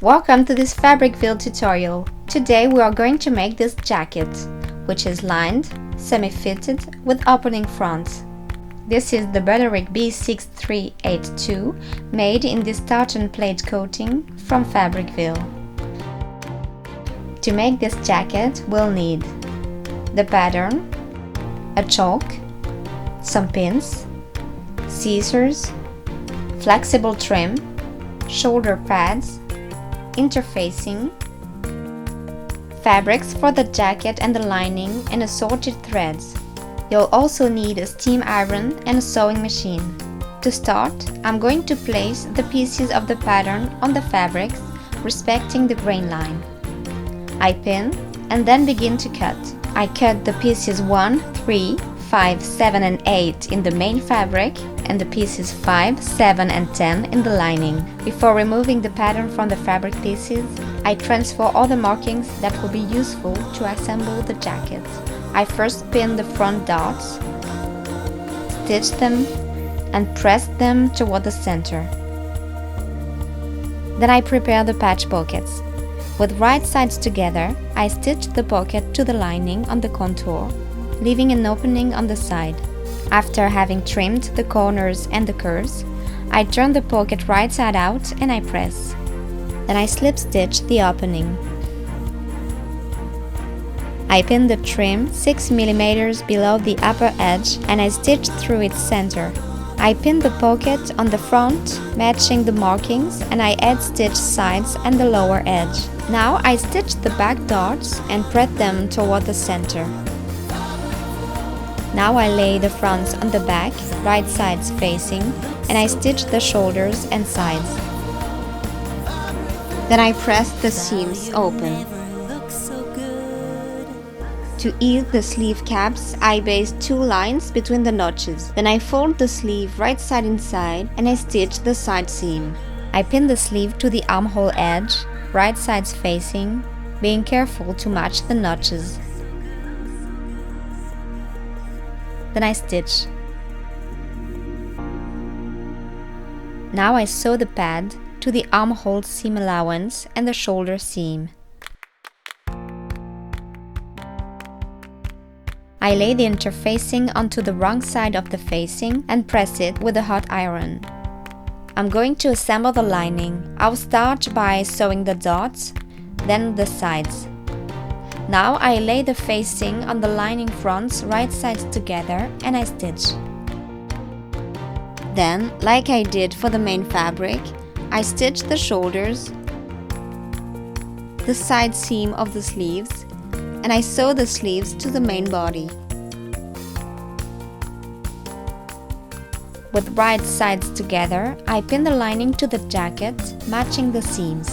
Welcome to this Fabricville tutorial. Today we are going to make this jacket, which is lined, semi-fitted with opening front. This is the Butterick B6382 made in this tartan plate coating from Fabricville. To make this jacket we'll need the pattern, a chalk, some pins, scissors, flexible trim, shoulder pads, interfacing, fabrics for the jacket and the lining, and assorted threads. You'll also need a steam iron and a sewing machine. To start, I'm going to place the pieces of the pattern on the fabrics, respecting the grain line. I pin and then begin to cut. I cut the pieces 1, 3, 5, 7 and 8 in the main fabric and the pieces 5, 7 and 10 in the lining. Before removing the pattern from the fabric pieces, I transfer all the markings that will be useful to assemble the jacket. I first pin the front darts, stitch them and press them toward the center. Then I prepare the patch pockets. With right sides together, I stitch the pocket to the lining on the contour, leaving an opening on the side. After having trimmed the corners and the curves, I turn the pocket right side out and I press. Then I slip stitch the opening. I pin the trim 6 mm below the upper edge and I stitch through its center. I pin the pocket on the front, matching the markings, and I add stitch sides and the lower edge. Now I stitch the back darts and press them toward the center. Now I lay the fronts on the back, right sides facing, and I stitch the shoulders and sides. Then I press the seams open. To ease the sleeve caps, I base 2 lines between the notches. Then I fold the sleeve right side inside and I stitch the side seam. I pin the sleeve to the armhole edge, right sides facing, being careful to match the notches. Then I stitch. Now I sew the pad to the armhole seam allowance and the shoulder seam. I lay the interfacing onto the wrong side of the facing and press it with a hot iron. I'm going to assemble the lining. I'll start by sewing the dots, then the sides. Now I lay the facing on the lining fronts right sides together and I stitch. Then, like I did for the main fabric, I stitch the shoulders, the side seam of the sleeves, and I sew the sleeves to the main body. With right sides together, I pin the lining to the jacket, matching the seams.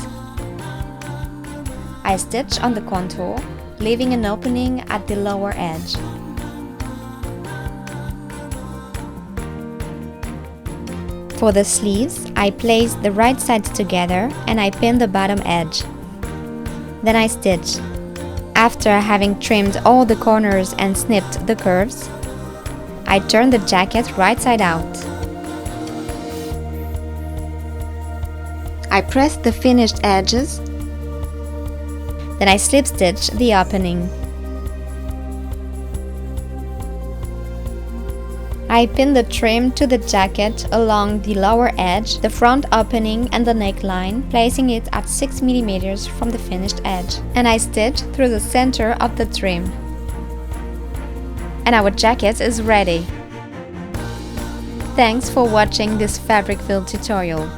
I stitch on the contour, leaving an opening at the lower edge. For the sleeves, I place the right sides together and I pin the bottom edge. Then I stitch. After having trimmed all the corners and snipped the curves, I turn the jacket right side out. I press the finished edges. Then I slip stitch the opening. I pin the trim to the jacket along the lower edge, the front opening and the neckline, placing it at 6 mm from the finished edge. And I stitch through the center of the trim. And our jacket is ready. Thanks for watching this Fabricville tutorial.